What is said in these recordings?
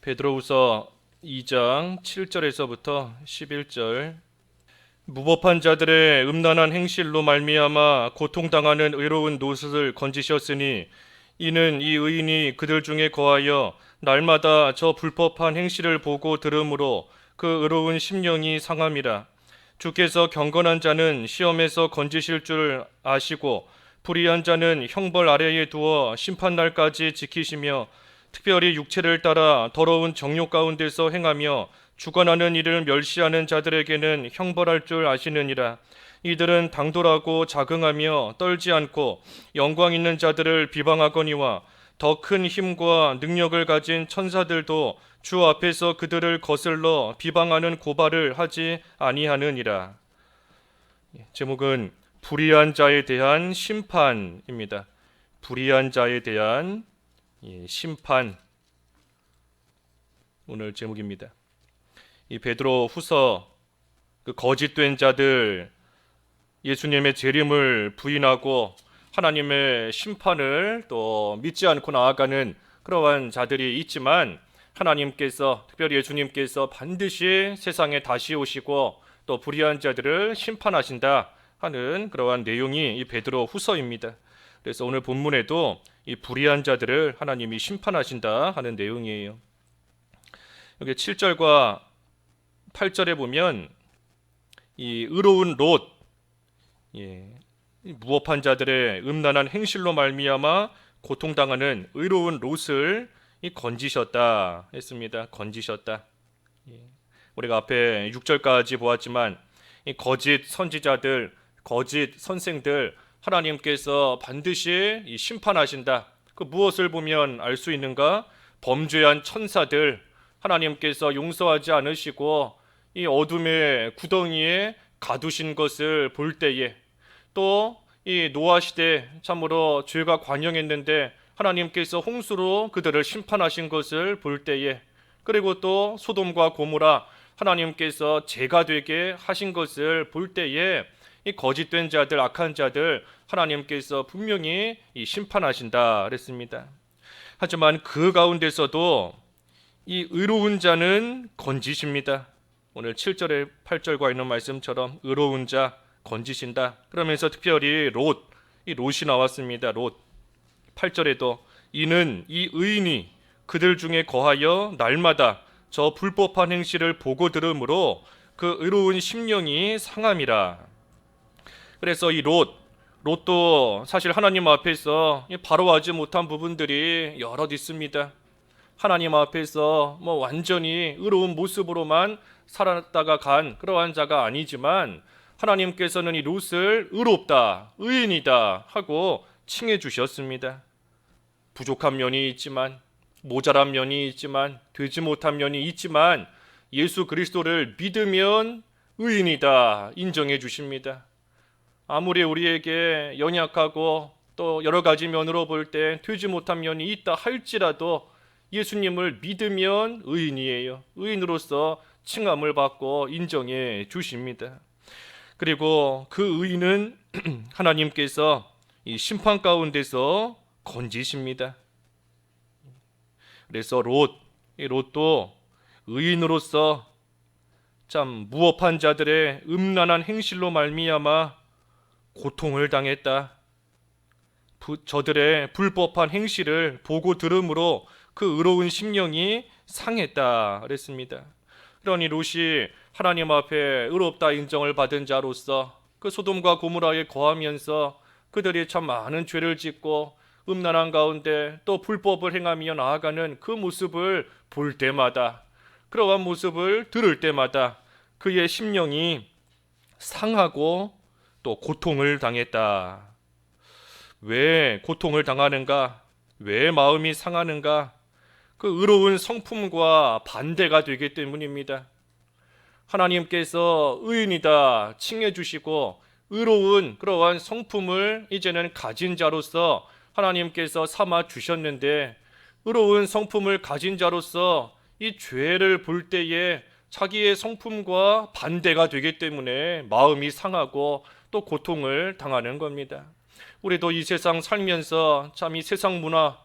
베드로후서 2장 7절에서부터 11절. 무법한 자들의 음란한 행실로 말미암아 고통당하는 의로운 노릇을 건지셨으니 이는 이 의인이 그들 중에 거하여 날마다 저 불법한 행실을 보고 들으므로 그 의로운 심령이 상함이라. 주께서 경건한 자는 시험에서 건지실 줄 아시고 불의한 자는 형벌 아래에 두어 심판날까지 지키시며 특별히 육체를 따라 더러운 정욕 가운데서 행하며 주관하는 일을 멸시하는 자들에게는 형벌할 줄 아시느니라. 이들은 당돌하고 자긍하며 떨지 않고 영광 있는 자들을 비방하거니와 더 큰 힘과 능력을 가진 천사들도 주 앞에서 그들을 거슬러 비방하는 고발을 하지 아니하느니라. 제목은 불의한 자에 대한 심판입니다. 불의한 자에 대한 심판, 오늘 제목입니다. 이 베드로 후서, 그 거짓된 자들, 예수님의 재림을 부인하고 하나님의 심판을 또 믿지 않고 나아가는 그러한 자들이 있지만, 하나님께서, 특별히 예수님께서 반드시 세상에 다시 오시고 또 불의한 자들을 심판하신다 하는 그러한 내용이 이 베드로 후서입니다. 그래서 오늘 본문에도 이 불의한 자들을 하나님이 심판하신다 하는 내용이에요. 여기 7절과 8절에 보면 이 의로운 롯, 무법한 자들의 음란한 행실로 말미암아 고통당하는 의로운 롯을 건지셨다 했습니다. 건지셨다. 우리가 앞에 6절까지 보았지만 이 거짓 선지자들, 거짓 선생들 하나님께서 반드시 심판하신다. 그 무엇을 보면 알 수 있는가? 범죄한 천사들 하나님께서 용서하지 않으시고 이 어둠의 구덩이에 가두신 것을 볼 때에, 또 이 노아 시대 참으로 죄가 관영했는데 하나님께서 홍수로 그들을 심판하신 것을 볼 때에, 그리고 또 소돔과 고모라 하나님께서 죄가 되게 하신 것을 볼 때에 이 거짓된 자들, 악한 자들 하나님께서 분명히 심판하신다 그랬습니다. 하지만 그 가운데서도 이 의로운 자는 건지십니다. 오늘 7절에 8절과 있는 말씀처럼 의로운 자 건지신다. 그러면서 특별히 이 롯이 나왔습니다. 롯 8절에도 이는 이 의인이 그들 중에 거하여 날마다 저 불법한 행실을 보고 들으므로 그 의로운 심령이 상함이라. 그래서 이 롯도 사실 하나님 앞에서 바로하지 못한 부분들이 여럿 있습니다. 하나님 앞에서 완전히 의로운 모습으로만 살았다가 간 그러한 자가 아니지만, 하나님께서는 이 롯을 의롭다, 의인이다 하고 칭해 주셨습니다. 부족한 면이 있지만, 모자란 면이 있지만, 되지 못한 면이 있지만 예수 그리스도를 믿으면 의인이다 인정해 주십니다. 아무리 우리에게 연약하고 또 여러 가지 면으로 볼 때 되지 못한 면이 있다 할지라도 예수님을 믿으면 의인이에요. 의인으로서 칭함을 받고 인정해 주십니다. 그리고 그 의인은 하나님께서 이 심판 가운데서 건지십니다. 그래서 롯도 의인으로서 참 무법한 자들의 음란한 행실로 말미암아 고통을 당했다. 저들의 불법한 행실을 보고 들음으로 그 의로운 심령이 상했다 그랬습니다. 그러니 롯이 하나님 앞에 의롭다 인정을 받은 자로서 그 소돔과 고모라에 거하면서 그들이 참 많은 죄를 짓고 음란한 가운데 또 불법을 행하며 나아가는 그 모습을 볼 때마다, 그러한 모습을 들을 때마다 그의 심령이 상하고 또 고통을 당했다. 왜 고통을 당하는가? 왜 마음이 상하는가? 그 의로운 성품과 반대가 되기 때문입니다. 하나님께서 의인이다 칭해 주시고 의로운 그러한 성품을 이제는 가진 자로서 하나님께서 삼아 주셨는데, 의로운 성품을 가진 자로서 이 죄를 볼 때에 자기의 성품과 반대가 되기 때문에 마음이 상하고 또 고통을 당하는 겁니다. 우리도 이 세상 살면서 참 이 세상 문화,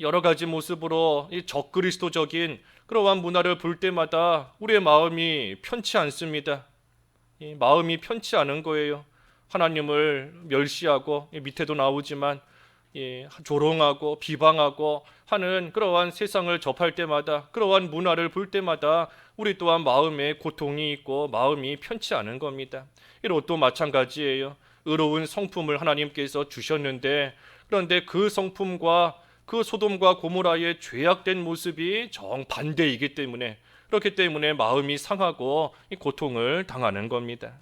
여러 가지 모습으로 이 적그리스도적인 그러한 문화를 볼 때마다 우리의 마음이 편치 않습니다. 이 마음이 편치 않은 거예요. 하나님을 멸시하고 밑에도 나오지만 조롱하고 비방하고 하는 그러한 세상을 접할 때마다, 그러한 문화를 볼 때마다 우리 또한 마음에 고통이 있고 마음이 편치 않은 겁니다. 이 롯도 마찬가지예요. 의로운 성품을 하나님께서 주셨는데, 그런데 그 성품과 그 소돔과 고모라의 죄악된 모습이 정반대이기 때문에, 그렇기 때문에 마음이 상하고 이 고통을 당하는 겁니다.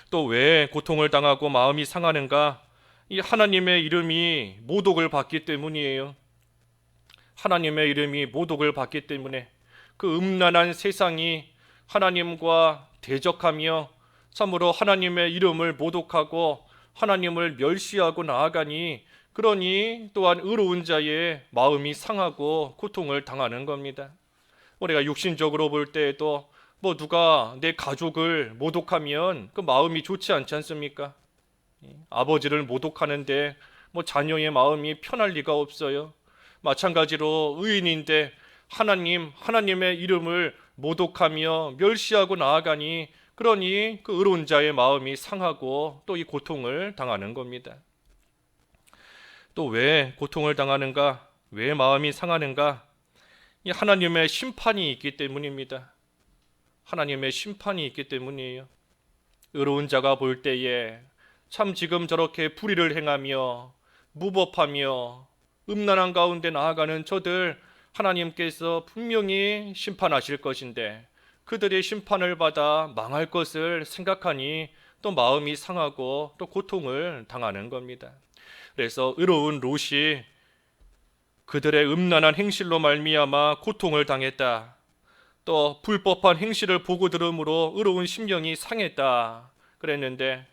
또 왜 고통을 당하고 마음이 상하는가? 이 하나님의 이름이 모독을 받기 때문이에요. 하나님의 이름이 모독을 받기 때문에 그 음란한 세상이 하나님과 대적하며 참으로 하나님의 이름을 모독하고 하나님을 멸시하고 나아가니, 그러니 또한 의로운 자의 마음이 상하고 고통을 당하는 겁니다. 우리가 육신적으로 볼 때에도 누가 내 가족을 모독하면 그 마음이 좋지 않지 않습니까? 아버지를 모독하는데 자녀의 마음이 편할 리가 없어요. 마찬가지로 의인인데 하나님의 이름을 모독하며 멸시하고 나아가니, 그러니 그 의로운 자의 마음이 상하고 또 이 고통을 당하는 겁니다. 또 왜 고통을 당하는가? 왜 마음이 상하는가? 이 하나님의 심판이 있기 때문입니다. 하나님의 심판이 있기 때문이에요. 의로운 자가 볼 때에 참 지금 저렇게 불의를 행하며 무법하며 음란한 가운데 나아가는 저들, 하나님께서 분명히 심판하실 것인데 그들의 심판을 받아 망할 것을 생각하니 또 마음이 상하고 또 고통을 당하는 겁니다. 그래서 의로운 롯이 그들의 음란한 행실로 말미암아 고통을 당했다. 또 불법한 행실을 보고 들음으로 의로운 심령이 상했다 그랬는데,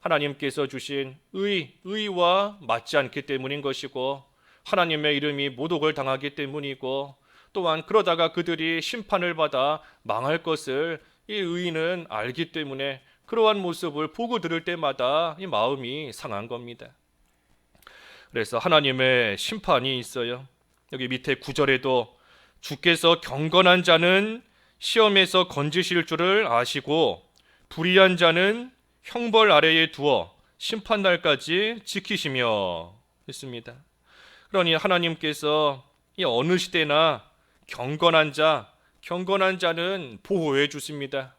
하나님께서 주신 의와 맞지 않기 때문인 것이고, 하나님의 이름이 모독을 당하기 때문이고, 또한 그러다가 그들이 심판을 받아 망할 것을 이 의인은 알기 때문에 그러한 모습을 보고 들을 때마다 이 마음이 상한 겁니다. 그래서 하나님의 심판이 있어요. 여기 밑에 9절에도 주께서 경건한 자는 시험에서 건지실 줄을 아시고 불의한 자는 형벌 아래에 두어 심판날까지 지키시며 했습니다. 그러니 하나님께서 이 어느 시대나 경건한 자는 보호해 주십니다.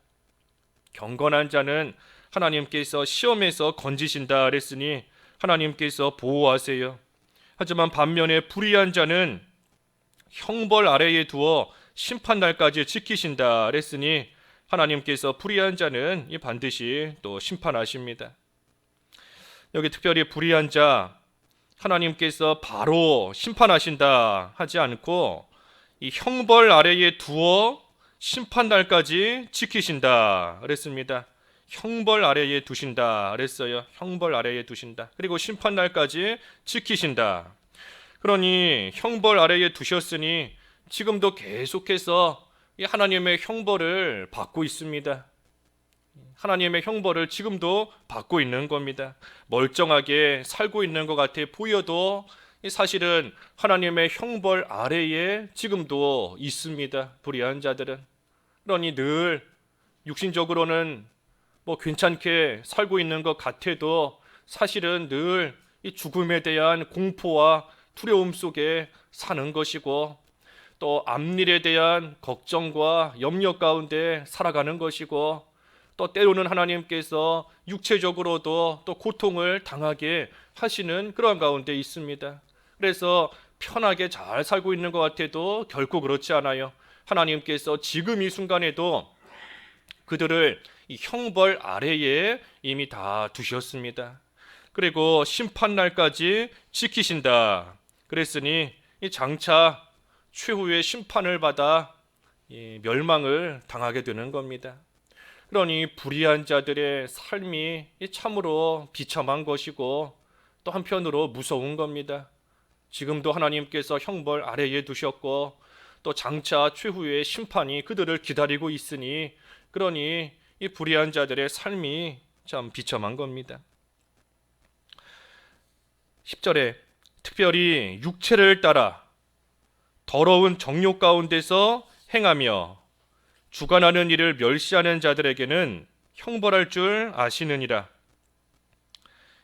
경건한 자는 하나님께서 시험에서 건지신다 그랬으니 하나님께서 보호하세요. 하지만 반면에 불의한 자는 형벌 아래에 두어 심판날까지 지키신다 그랬으니 하나님께서 불의한 자는 반드시 또 심판하십니다. 여기 특별히 불의한 자, 하나님께서 바로 심판하신다 하지 않고 이 형벌 아래에 두어 심판날까지 지키신다 그랬습니다. 형벌 아래에 두신다 그랬어요. 형벌 아래에 두신다. 그리고 심판날까지 지키신다. 그러니 형벌 아래에 두셨으니 지금도 계속해서 이 하나님의 형벌을 받고 있습니다. 하나님의 형벌을 지금도 받고 있는 겁니다. 멀쩡하게 살고 있는 것 같아 보여도 사실은 하나님의 형벌 아래에 지금도 있습니다. 불의한 자들은. 그러니 늘 육신적으로는 괜찮게 살고 있는 것 같아도 사실은 늘 이 죽음에 대한 공포와 두려움 속에 사는 것이고, 또 앞일에 대한 걱정과 염려 가운데 살아가는 것이고, 또 때로는 하나님께서 육체적으로도 또 고통을 당하게 하시는 그런 가운데 있습니다. 그래서 편하게 잘 살고 있는 것 같아도 결코 그렇지 않아요. 하나님께서 지금 이 순간에도 그들을 이 형벌 아래에 이미 다 두셨습니다. 그리고 심판날까지 지키신다 그랬으니 이 장차 최후의 심판을 받아 멸망을 당하게 되는 겁니다. 그러니 불의한 자들의 삶이 참으로 비참한 것이고 또 한편으로 무서운 겁니다. 지금도 하나님께서 형벌 아래에 두셨고 또 장차 최후의 심판이 그들을 기다리고 있으니, 그러니 이 불의한 자들의 삶이 참 비참한 겁니다. 10절에 특별히 육체를 따라 더러운 정욕 가운데서 행하며 주관하는 일을 멸시하는 자들에게는 형벌할 줄 아시느니라.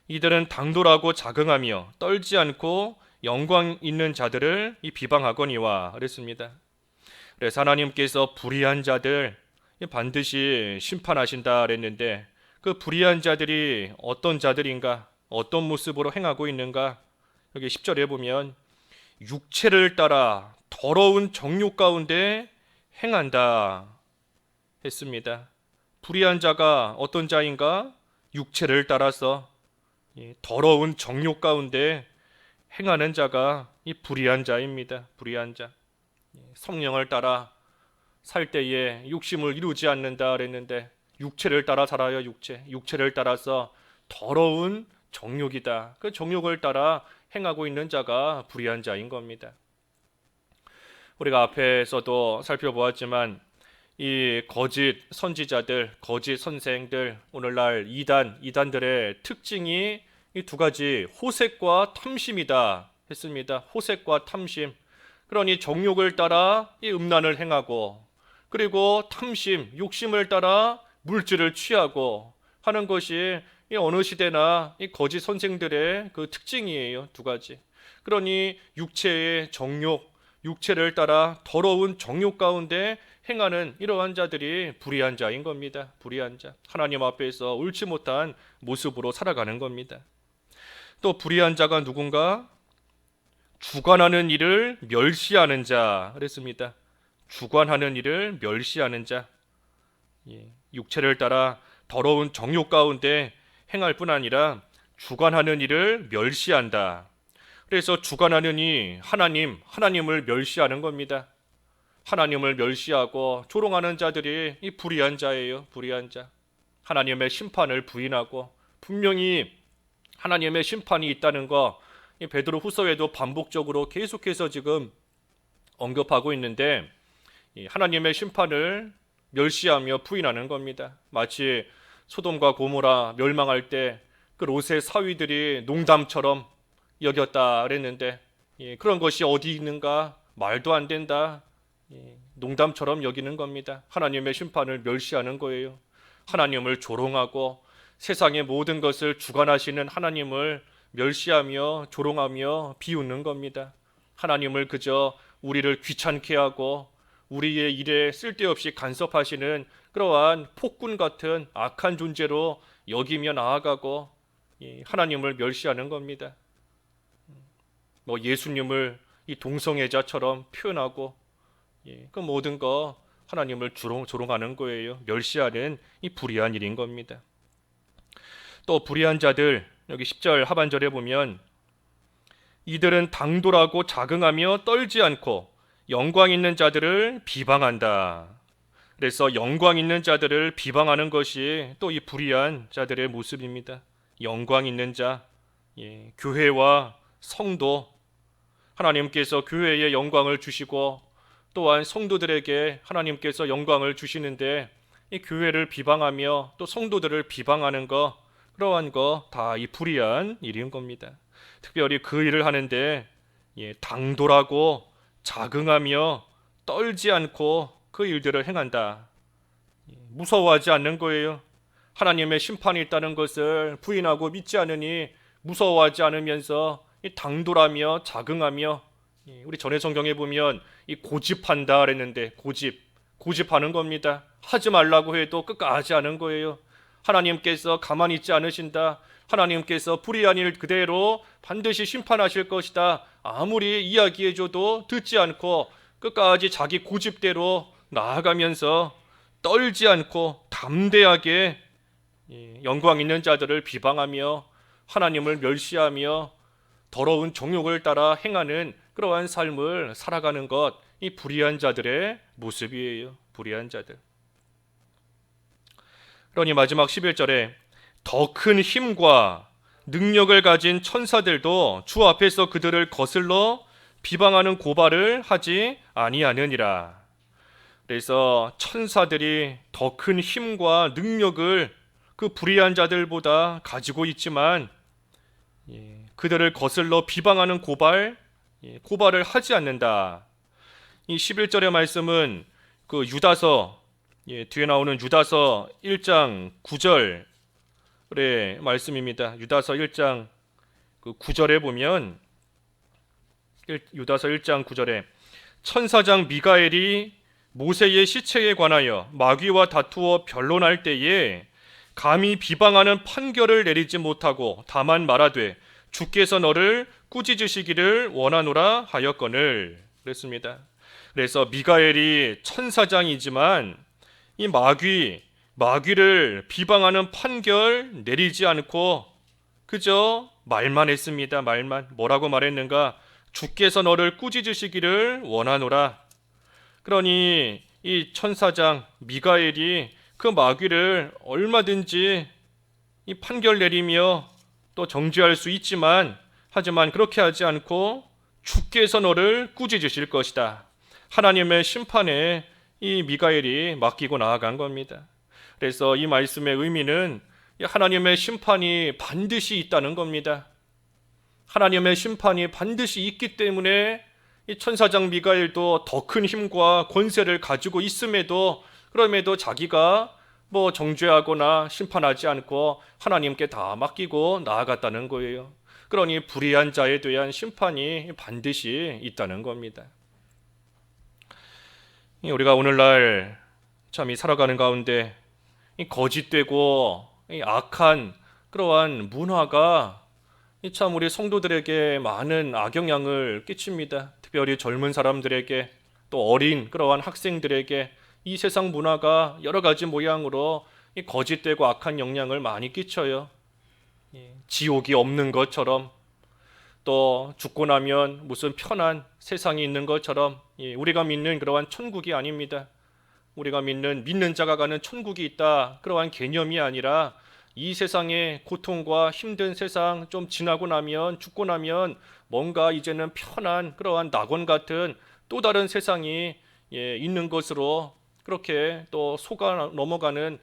이들은 당돌하고 자긍하며 떨지 않고 영광 있는 자들을 비방하거니와 그랬습니다. 그래서 하나님께서 불의한 자들 반드시 심판하신다 그랬는데, 그 불의한 자들이 어떤 자들인가, 어떤 모습으로 행하고 있는가, 여기 10절에 보면 육체를 따라 더러운 정욕 가운데 행한다 했습니다. 불의한 자가 어떤 자인가? 육체를 따라서 더러운 정욕 가운데 행하는 자가 이 불의한 자입니다. 불의한 자. 성령을 따라 살 때에 욕심을 이루지 않는다 그랬는데, 육체를 따라 살아요. 육체를 따라서 더러운 정욕이다. 그 정욕을 따라 행하고 있는 자가 불의한 자인 겁니다. 우리가 앞에서도 살펴보았지만 이 거짓 선지자들, 거짓 선생들, 오늘날 이단들의 특징이 이 두 가지, 호색과 탐심이다 했습니다. 호색과 탐심. 그러니 정욕을 따라 이 음란을 행하고, 그리고 탐심, 욕심을 따라 물질을 취하고 하는 것이 이 어느 시대나 이 거짓 선생들의 그 특징이에요. 두 가지. 그러니 육체의 정욕, 육체를 따라 더러운 정욕 가운데 행하는 이러한 자들이 불의한 자인 겁니다. 불의한 자. 하나님 앞에서 옳지 못한 모습으로 살아가는 겁니다. 또 불의한 자가 누군가? 주관하는 일을 멸시하는 자 그랬습니다. 주관하는 일을 멸시하는 자. 육체를 따라 더러운 정욕 가운데 행할 뿐 아니라 주관하는 일을 멸시한다. 그래서 주관하는 이 하나님을 멸시하는 겁니다. 하나님을 멸시하고 조롱하는 자들이 이 불의한 자예요. 불의한 자. 하나님의 심판을 부인하고, 분명히 하나님의 심판이 있다는 거 이 베드로 후서에도 반복적으로 계속해서 지금 언급하고 있는데, 하나님의 심판을 멸시하며 부인하는 겁니다. 마치 소돔과 고모라 멸망할 때 그 롯의 사위들이 농담처럼 여겼다 그랬는데, 그런 것이 어디 있는가? 말도 안 된다. 농담처럼 여기는 겁니다. 하나님의 심판을 멸시하는 거예요. 하나님을 조롱하고 세상의 모든 것을 주관하시는 하나님을 멸시하며 조롱하며 비웃는 겁니다. 하나님을 그저 우리를 귀찮게 하고 우리의 일에 쓸데없이 간섭하시는 그러한 폭군 같은 악한 존재로 여기며 나아가고 하나님을 멸시하는 겁니다. 예수님을 이 동성애자처럼 표현하고, 그 모든 거 하나님을 조롱하는 거예요. 멸시하는 이 불의한 일인 겁니다. 또 불의한 자들, 여기 10절 하반절에 보면 이들은 당돌하고 자긍하며 떨지 않고 영광 있는 자들을 비방한다. 그래서 영광 있는 자들을 비방하는 것이 또 이 불의한 자들의 모습입니다. 영광 있는 자, 교회와 성도, 하나님께서 교회에 영광을 주시고 또한 성도들에게 하나님께서 영광을 주시는데, 이 교회를 비방하며 또 성도들을 비방하는 거, 그러한 거 다 이 불의한 일인 겁니다. 특별히 그 일을 하는데 당돌하고 자긍하며 떨지 않고 그 일들을 행한다. 무서워하지 않는 거예요. 하나님의 심판이 있다는 것을 부인하고 믿지 않으니 무서워하지 않으면서 당돌하며 자긍하며, 우리 전에 성경에 보면 이 고집한다 그랬는데, 고집하는 겁니다. 하지 말라고 해도 끝까지 하는 거예요. 하나님께서 가만히 있지 않으신다. 하나님께서 불의한 일 그대로 반드시 심판하실 것이다. 아무리 이야기해줘도 듣지 않고 끝까지 자기 고집대로 나아가면서 떨지 않고 담대하게 영광 있는 자들을 비방하며 하나님을 멸시하며 더러운 정욕을 따라 행하는 그러한 삶을 살아가는 것, 이 불의한 자들의 모습이에요. 불의한 자들. 그러니 마지막 11절에 더 큰 힘과 능력을 가진 천사들도 주 앞에서 그들을 거슬러 비방하는 고발을 하지 아니하느니라. 그래서 천사들이 더 큰 힘과 능력을 그 불의한 자들보다 가지고 있지만 그들을 거슬러 비방하는 고발을 하지 않는다. 이 11절의 말씀은 그 유다서, 뒤에 나오는 유다서 1장 9절의 말씀입니다. 유다서 1장 그 9절에 보면 유다서 1장 9절에 천사장 미가엘이 모세의 시체에 관하여 마귀와 다투어 변론할 때에 감히 비방하는 판결을 내리지 못하고 다만 말하되 주께서 너를 꾸짖으시기를 원하노라 하였거늘 그랬습니다. 그래서 미가엘이 천사장이지만 이 마귀를 비방하는 판결 내리지 않고 그저 말만 했습니다. 말만. 뭐라고 말했는가? 주께서 너를 꾸짖으시기를 원하노라. 그러니 이 천사장 미가엘이 그 마귀를 얼마든지 이 판결 내리며 또 정죄할 수 있지만 하지만 그렇게 하지 않고 주께서 너를 꾸짖으실 것이다. 하나님의 심판에 이 미가엘이 맡기고 나아간 겁니다. 그래서 이 말씀의 의미는 하나님의 심판이 반드시 있다는 겁니다. 하나님의 심판이 반드시 있기 때문에 이 천사장 미가엘도 더 큰 힘과 권세를 가지고 있음에도 그럼에도 자기가 정죄하거나 심판하지 않고 하나님께 다 맡기고 나아갔다는 거예요. 그러니 불의한 자에 대한 심판이 반드시 있다는 겁니다. 우리가 오늘날 참 살아가는 가운데 이 거짓되고 이 악한 그러한 문화가 참 우리 성도들에게 많은 악영향을 끼칩니다. 특별히 젊은 사람들에게 또 어린 그러한 학생들에게 이 세상 문화가 여러 가지 모양으로 이 거짓되고 악한 영향을 많이 끼쳐요. 지옥이 없는 것처럼 또 죽고 나면 무슨 편한 세상이 있는 것처럼 우리가 믿는 그러한 천국이 아닙니다. 우리가 믿는 자가 가는 천국이 있다. 그러한 개념이 아니라 이 세상의 고통과 힘든 세상 좀 지나고 나면 죽고 나면 뭔가 이제는 편한 그러한 낙원 같은 또 다른 세상이 있는 것으로 그렇게 또 속아 넘어가는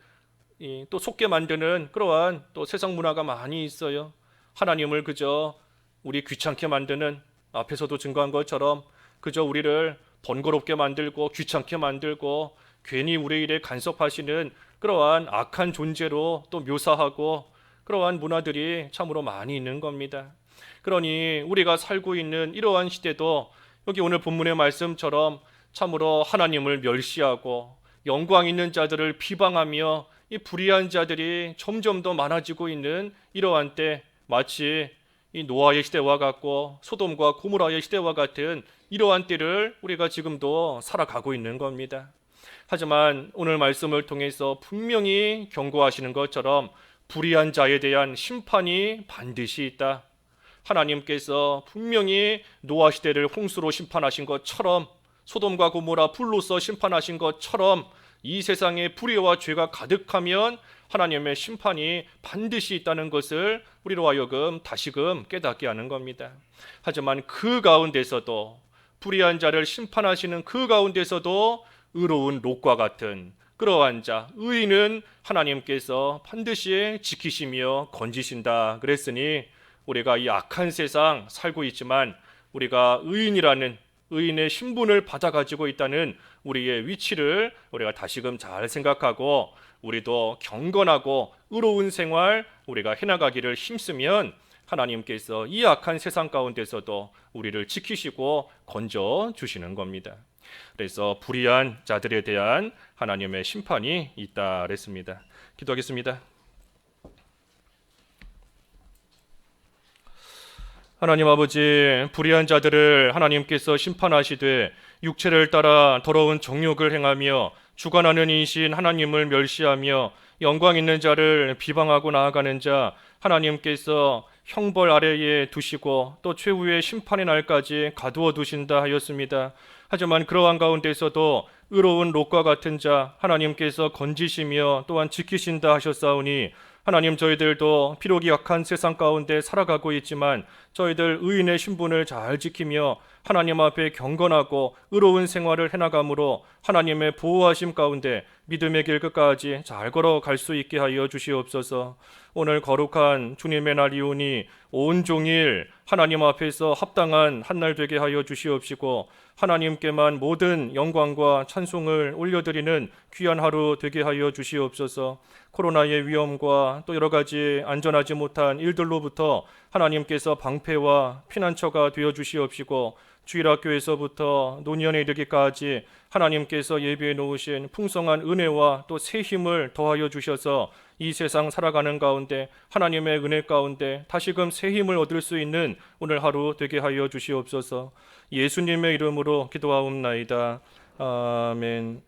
또 속게 만드는 그러한 또 세상 문화가 많이 있어요. 하나님을 그저 우리 귀찮게 만드는 앞에서도 증거한 것처럼 그저 우리를 번거롭게 만들고 귀찮게 만들고 괜히 우리 일에 간섭하시는 그러한 악한 존재로 또 묘사하고 그러한 문화들이 참으로 많이 있는 겁니다. 그러니 우리가 살고 있는 이러한 시대도 여기 오늘 본문의 말씀처럼 참으로 하나님을 멸시하고 영광 있는 자들을 비방하며 이 불의한 자들이 점점 더 많아지고 있는 이러한 때 마치 이 노아의 시대와 같고 소돔과 고모라의 시대와 같은 이러한 때를 우리가 지금도 살아가고 있는 겁니다. 하지만 오늘 말씀을 통해서 분명히 경고하시는 것처럼 불의한 자에 대한 심판이 반드시 있다. 하나님께서 분명히 노아 시대를 홍수로 심판하신 것처럼 소돔과 고모라 불로서 심판하신 것처럼 이 세상에 불의와 죄가 가득하면 하나님의 심판이 반드시 있다는 것을 우리로 하여금 다시금 깨닫게 하는 겁니다. 하지만 그 가운데서도 불의한 자를 심판하시는 그 가운데서도 의로운 롯과 같은 그러한 자 의인은 하나님께서 반드시 지키시며 건지신다 그랬으니 우리가 이 악한 세상 살고 있지만 우리가 의인이라는 의인의 신분을 받아 가지고 있다는 우리의 위치를 우리가 다시금 잘 생각하고 우리도 경건하고 의로운 생활 우리가 해나가기를 힘쓰면 하나님께서 이 악한 세상 가운데서도 우리를 지키시고 건져 주시는 겁니다. 그래서 불의한 자들에 대한 하나님의 심판이 있다 그랬습니다. 기도하겠습니다. 하나님 아버지, 불의한 자들을 하나님께서 심판하시되 육체를 따라 더러운 정욕을 행하며 주관하는 이신 하나님을 멸시하며 영광 있는 자를 비방하고 나아가는 자 하나님께서 형벌 아래에 두시고 또 최후의 심판의 날까지 가두어 두신다 하였습니다. 하지만 그러한 가운데서도 의로운 롯과 같은 자 하나님께서 건지시며 또한 지키신다 하셨사오니 하나님, 저희들도 비록 약한 세상 가운데 살아가고 있지만 저희들 의인의 신분을 잘 지키며 하나님 앞에 경건하고 의로운 생활을 해나감으로 하나님의 보호하심 가운데 믿음의 길 끝까지 잘 걸어갈 수 있게 하여 주시옵소서. 오늘 거룩한 주님의 날이오니 온종일 하나님 앞에서 합당한 한 날 되게 하여 주시옵시고 하나님께만 모든 영광과 찬송을 올려드리는 귀한 하루 되게 하여 주시옵소서. 코로나의 위험과 또 여러 가지 안전하지 못한 일들로부터 하나님께서 방패와 피난처가 되어 주시옵시고 주일학교에서부터 노년에 이르기까지 하나님께서 예비해 놓으신 풍성한 은혜와 또 새 힘을 더하여 주셔서 이 세상 살아가는 가운데 하나님의 은혜 가운데 다시금 새 힘을 얻을 수 있는 오늘 하루 되게 하여 주시옵소서. 예수님의 이름으로 기도하옵나이다. 아멘.